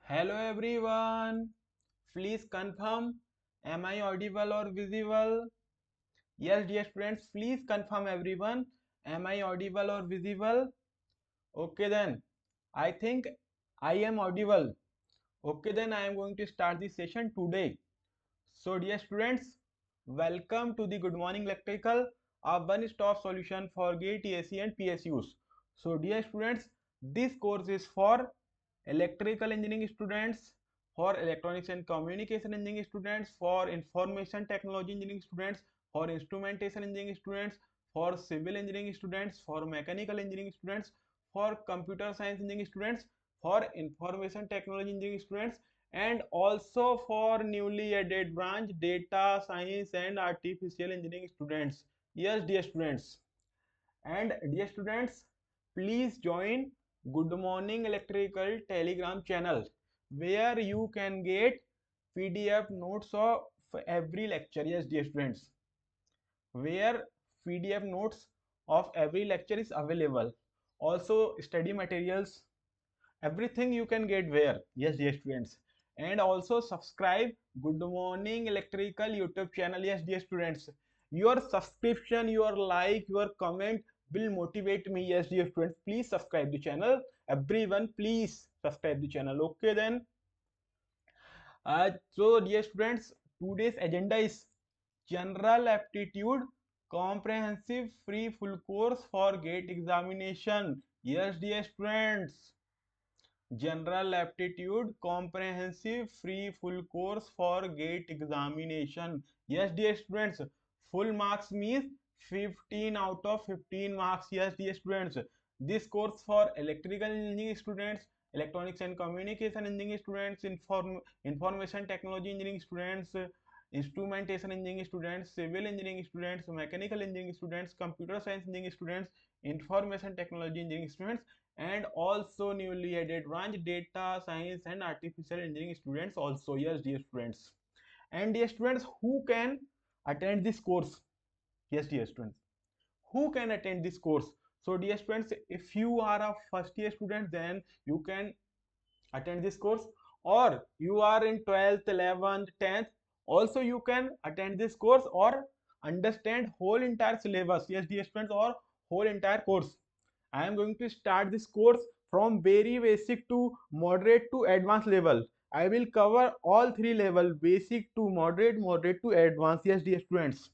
Hello everyone. Please confirm. Am I audible or visible? Yes, dear students, please confirm everyone. Am I audible or visible? Okay then. I think I am audible. Okay then I am going to start this session today. So dear students, welcome to the Good Morning Electrical, a one-stop solution for GATE, TSC and PSUs. So dear students, this course is for electrical engineering students, for electronics and communication engineering students, for information technology engineering students, for instrumentation engineering students, for civil engineering students, for mechanical engineering students, for computer science engineering students, for information technology engineering students, and also for newly added branch data science and artificial engineering students. Yes, dear students. And dear students, please join Good Morning Electrical Telegram channel where you can get PDF notes of every lecture. Yes, dear students, where PDF notes of every lecture is available. Also, study materials, everything you can get where. Yes, dear students. And also subscribe Good Morning Electrical YouTube channel. Yes, dear students, your subscription, your like, your comment will motivate me. Yes, dear students, please subscribe the channel. Everyone, please subscribe the channel. Okay then. So dear students, today's agenda is General Aptitude Comprehensive Free Full Course for GATE Examination. Yes, dear students, General Aptitude Comprehensive Free Full Course for GATE Examination. Yes, dear students, full marks means 15 out of 15 marks. Yes, dear students, this course for electrical engineering students, electronics and communication engineering students, information technology engineering students, instrumentation engineering students, civil engineering students, mechanical engineering students, computer science engineering students, information technology engineering students, and also newly added branch data science and artificial engineering students also. Yes, dear students. And dear students, who can attend this course? Yes, dear students, who can attend this course? So dear students, if you are a first year student, then you can attend this course, or you are in 12th, 11th, 10th, also you can attend this course or understand whole entire syllabus. Yes, dear students, or whole entire course. I am going to start this course from very basic to moderate to advanced level. I will cover all three level: basic to moderate, moderate to advanced. Yes, dear students.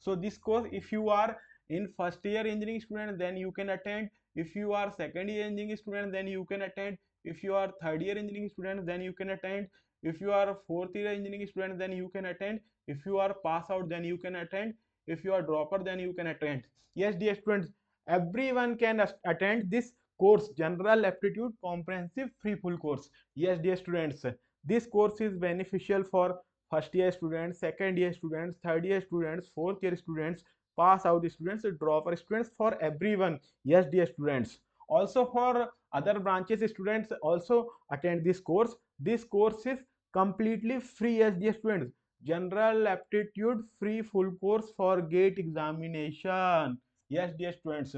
So this course, if you are in first year engineering student, then you can attend. If you are second year engineering student, then you can attend. If you are third year engineering student, then you can attend. If you are fourth year engineering student, then you can attend. If you are pass out, then you can attend. If you are dropper, then you can attend. Yes, dear students, everyone can attend this course, General Aptitude Comprehensive Free Full Course. Yes, dear students, this course is beneficial for first year students, second year students, third year students, fourth year students, pass out students, dropper students, for everyone. Yes, dear students, also for other branches students also attend this course. This course is completely free. Yes, dear students, General Aptitude Free Full Course for GATE examination. Yes, dear students.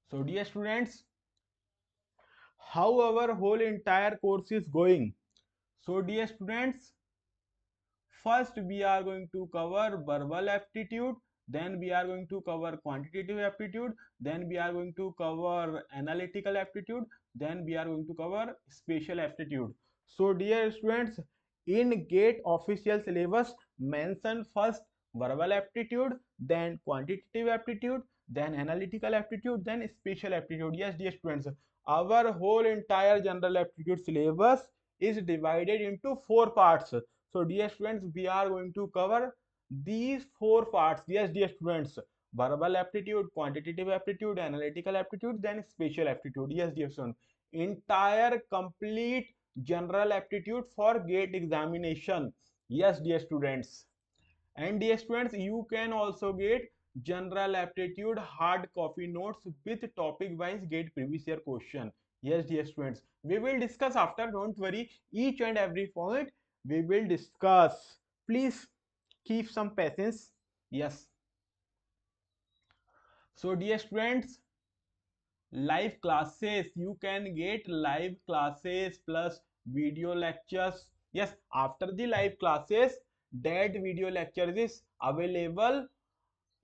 So dear students, how our whole entire course is going? So dear students, first we are going to cover verbal aptitude, then we are going to cover quantitative aptitude, then we are going to cover analytical aptitude, then we are going to cover spatial aptitude. So dear students, in GATE official syllabus mention first verbal aptitude, then quantitative aptitude, then analytical aptitude, then spatial aptitude. Yes, dear students, our whole entire general aptitude syllabus is divided into four parts. So dear students, we are going to cover these four parts. Yes, dear students, verbal aptitude, quantitative aptitude, analytical aptitude, then spatial aptitude. Yes, dear students, entire complete general aptitude for GATE examination. Yes, dear students. And dear students, you can also get general aptitude hard copy notes with topic wise GATE previous year question. Yes, dear students, we will discuss after. Don't worry, each and every point we will discuss. Please keep some patience. Yes. So dear students, Live classes, you can get live classes plus video lectures. Yes, after the live classes, that video lecture is available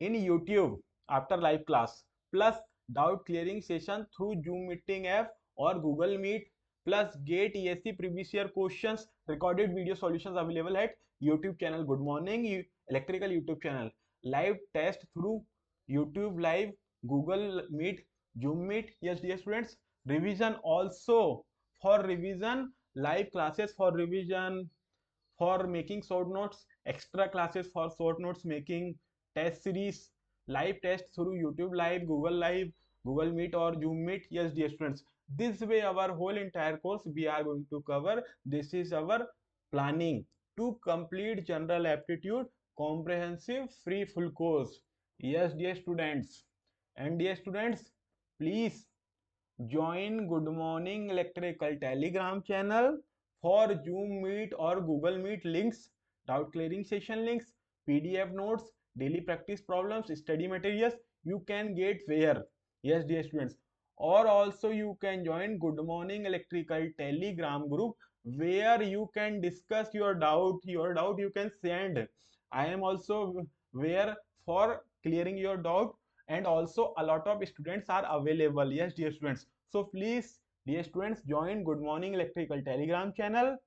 in YouTube after live class, plus doubt clearing session through Zoom meeting app or Google Meet, plus get ESC previous year questions recorded video solutions available at YouTube channel Good Morning Electrical YouTube channel, live test through YouTube live, Google Meet, Zoom Meet. Yes dear students, revision also, for revision, live classes for revision, for making short notes, extra classes for short notes making, test series, live test through YouTube live, Google Meet or Zoom Meet. Yes dear students, this way our whole entire course we are going to cover. This is our planning to complete general aptitude comprehensive free full course. Yes dear students, and dear students, please join Good Morning Electrical Telegram channel for Zoom Meet or Google Meet links, doubt clearing session links, PDF notes, daily practice problems, study materials. You can get where? Yes, dear students. Or also you can join Good Morning Electrical Telegram group where you can discuss your doubt. Your doubt you can send. I am also where for clearing your doubt, and also a lot of students are available. Yes dear students, so please dear students join Good Morning Electrical Telegram channel.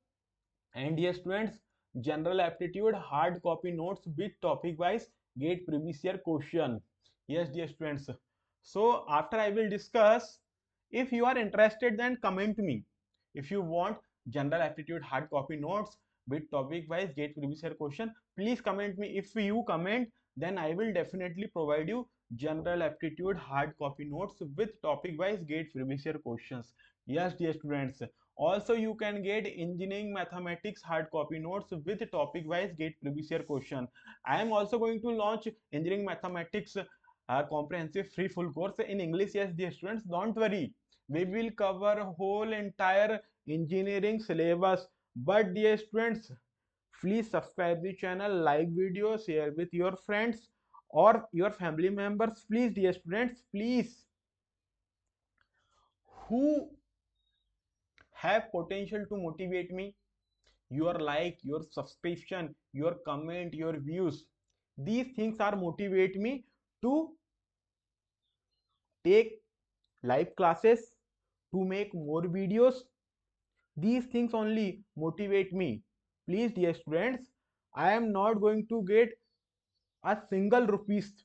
And dear students, general aptitude hard copy notes with topic wise get previous year question. Yes dear students, so after I will discuss, if you are interested then comment me. If you want general aptitude hard copy notes with topic wise get previous year question, please comment me. If you comment, then I will definitely provide you general aptitude hard copy notes with topic wise get previous year questions. Yes dear students, also you can get engineering mathematics hard copy notes with topic wise get previous year question. I am also going to launch engineering mathematics comprehensive free full course in English. Yes dear students, don't worry, we will cover whole entire engineering syllabus. But dear students, please subscribe the channel, like video, share with your friends or your family members. Please dear students, please, who have potential to motivate me, your like, your subscription, your comment, your views, these things are motivate me to take live classes, to make more videos. These things only motivate me. Please dear students, I am not going to get a single rupees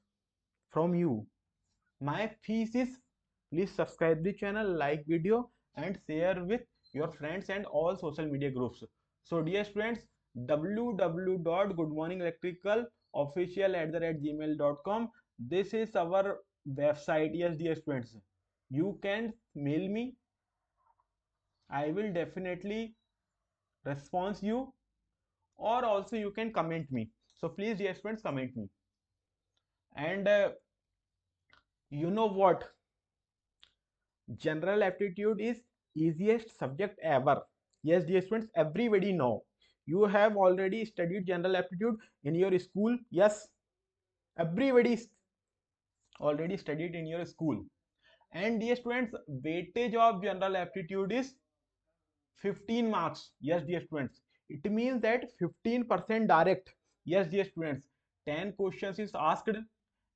from you. My fees is, please subscribe the channel, like video and share with your friends and all social media groups. So dear students, www.goodmorningelectricalofficial@gmail.com, this is our website. Yes dear students, you can mail me, I will definitely respond you, or also you can comment me. So please dear students, comment me. And you know what, general aptitude is easiest subject ever. Yes dear students, everybody know, you have already studied general aptitude in your school. Yes, everybody already studied in your school. And dear students, weightage of general aptitude is 15 marks. Yes dear students, it means that 15% direct. Yes dear students, 10 questions is asked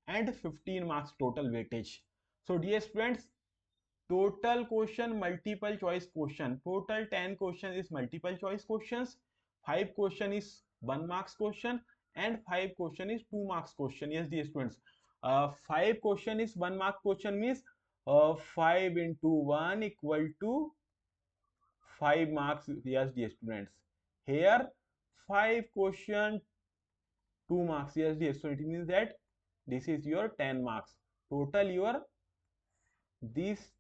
and 15 marks total weightage. So dear students, total question multiple choice question, total 10 question is multiple choice questions, 5 question is 1 marks question, and 5 question is 2 marks question. Yes dear students, 5 question is 1 mark question means 5 into 1 equal to 5 marks. Yes dear students, here 5 question 2 marks. Yes dear, so it means that this is your 10 marks total. Your this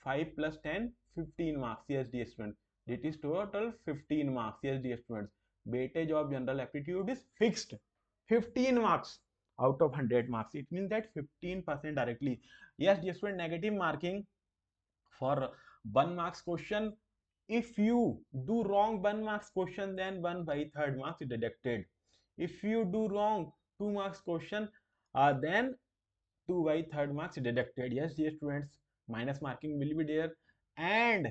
5 plus 10, 15 marks. Yes dear students, it is total 15 marks. Yes dear students, weightage of general aptitude is fixed 15 marks out of 100 marks. It means that 15% directly. Yes dear student, negative marking for 1 marks question, if you do wrong 1 marks question, then 1 by 3rd marks is deducted. If you do wrong 2 marks question, then 2 by third marks deducted. Yes, dear students, minus marking will be there. And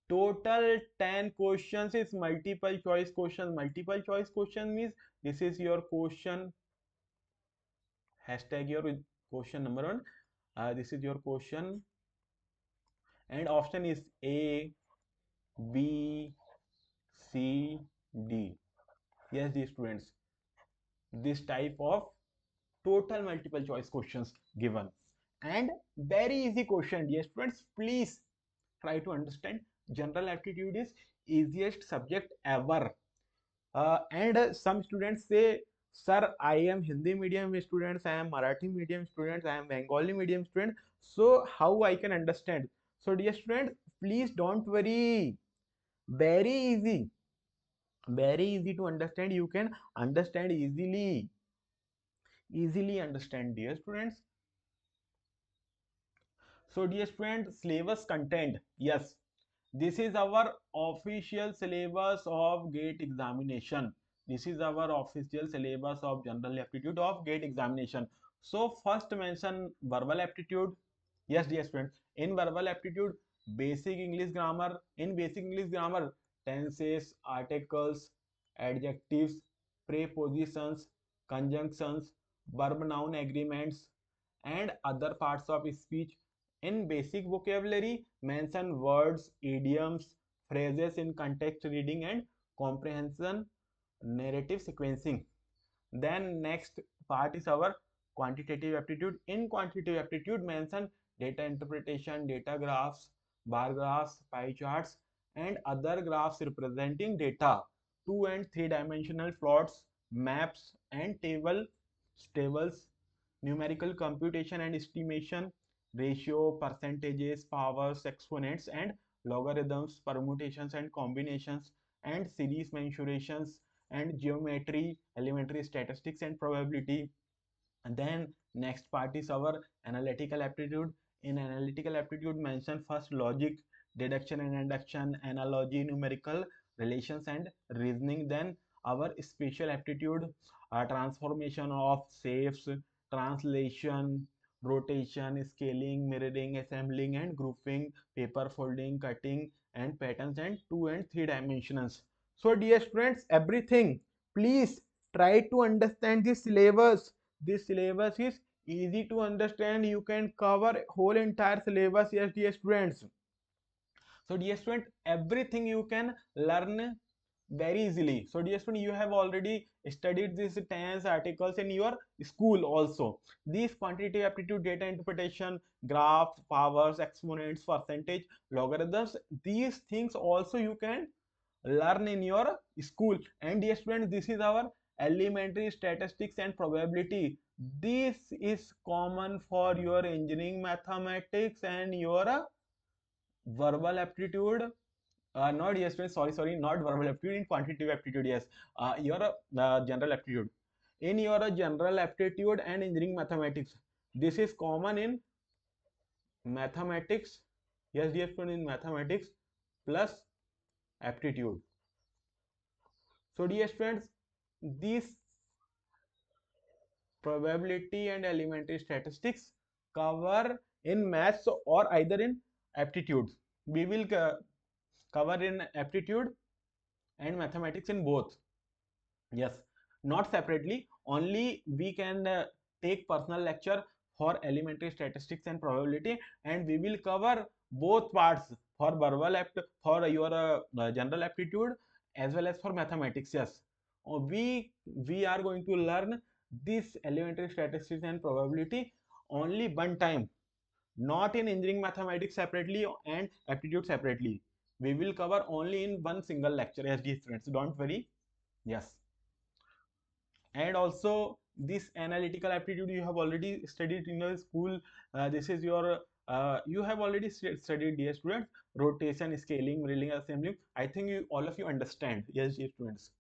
total 10 questions is multiple choice question. Multiple choice question means this is your question, hashtag your question number one. This is your question, and option is A, B, C, D. Yes, dear students, this type of total multiple choice questions given, and very easy question. Dear students, please try to understand. General aptitude is easiest subject ever. And some students say, sir, I am Hindi medium students, I am Marathi medium students, I am Bengali medium student, so how I can understand? So dear students, please don't worry, very easy, very easy to understand. You can understand easily understand, dear students. So dear students, syllabus content, yes, this is our official syllabus of GATE examination. This is our official syllabus of general aptitude of GATE examination. So first mention verbal aptitude. Yes, dear students, in verbal aptitude, basic English grammar. In basic English grammar, tenses, articles, adjectives, prepositions, conjunctions, verb noun agreements, and other parts of speech. In basic vocabulary, mention words, idioms, phrases in context reading and comprehension, narrative sequencing. Then next part is our quantitative aptitude. In quantitative aptitude, mention data interpretation, data graphs, bar graphs, pie charts, and other graphs representing data, 2 and 3 dimensional plots, maps, and tables, numerical computation and estimation, ratio, percentages, powers, exponents, and logarithms, permutations and combinations, and series mensurations, and geometry, elementary statistics, and probability. And then next part is our analytical aptitude. In analytical aptitude, mention first logic, deduction and induction, analogy, numerical relations, and reasoning. Then our spatial aptitude, transformation of shapes, translation, rotation, scaling, mirroring, assembling, and grouping, paper folding, cutting, and patterns, and 2 and 3 dimensions. So dear students, everything, please try to understand this syllabus. This syllabus is easy to understand. You can cover whole entire syllabus. Yes, dear students. So dear student, everything you can learn very easily. So dear student, you have already studied these tense articles in your school also. These quantitative aptitude, data interpretation, graph, powers, exponents, percentage, logarithms, these things also you can learn in your school. And dear students, this is our elementary statistics and probability. This is common for your engineering mathematics and your verbal aptitude. Not, yes friends, sorry, not verbal aptitude. In quantitative aptitude, yes, your general aptitude. In your general aptitude and engineering mathematics, this is common in mathematics. Yes, dear friend, in mathematics plus aptitude. So dear friends, these probability and elementary statistics cover in maths or either in aptitudes. We will cover in aptitude and mathematics in both. Yes, not separately. Only we can take personal lecture for elementary statistics and probability, and we will cover both parts for verbal apt for your general aptitude as well as for mathematics. Yes, we are going to learn this elementary statistics and probability only one time, not in engineering mathematics separately and aptitude separately. We will cover only in one single lecture. Yes, dear friends, don't worry. Yes, and also this analytical aptitude you have already studied in your school. This is your you have already studied, dear students, rotation, scaling, milling, assembling. I think all of you understand. Yes, dear students,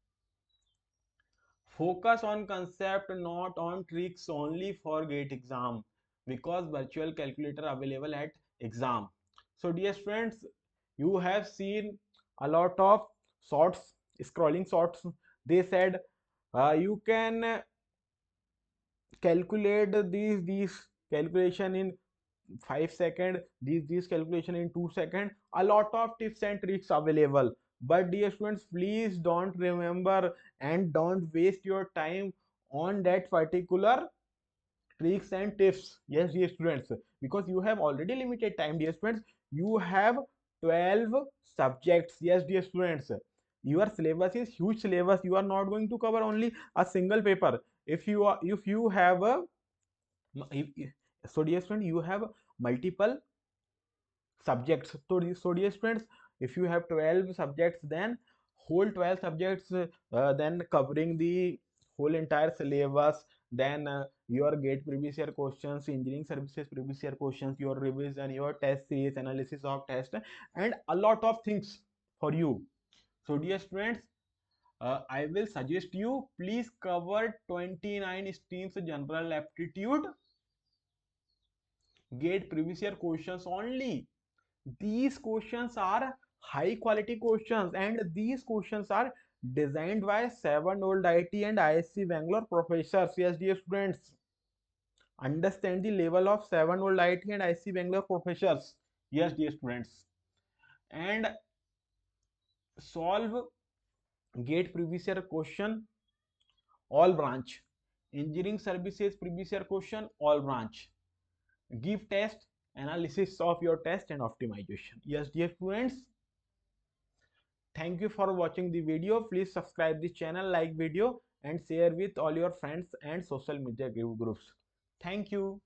focus on concept, not on tricks only for GATE exam, because virtual calculator available at exam. So dear students, you have seen a lot of shorts, scrolling shorts. They said you can calculate these calculation in 5 seconds, these calculation in 2 seconds. A lot of tips and tricks available, but dear students, please don't remember and don't waste your time on that particular tricks and tips. Yes dear students, because you have already limited time dear students. You have 12 subjects. Yes dear students, your syllabus is huge syllabus. You are not going to cover only a single paper. If you have a so dear student, you have multiple subjects. So dear students, if you have 12 subjects, then whole 12 subjects, then covering the whole entire syllabus, then your gate previous year questions, engineering services previous year questions, your revision, your test series, analysis of test, and a lot of things for you. So dear students, I will suggest you please cover 29 streams general aptitude gate previous year questions only. These questions are high quality questions, and these questions are designed by 7 old IT and ISC Bangalore professors. Yes dear students, understand the level of 7 old IT and ISC Bangalore professors. Yes dear students, and solve gate previous year question all branch, engineering services previous year question all branch, give test, analysis of your test and optimization. Yes dear students, thank you for watching the video. Please subscribe the channel, like video, and share with all your friends and social media groups. Thank you.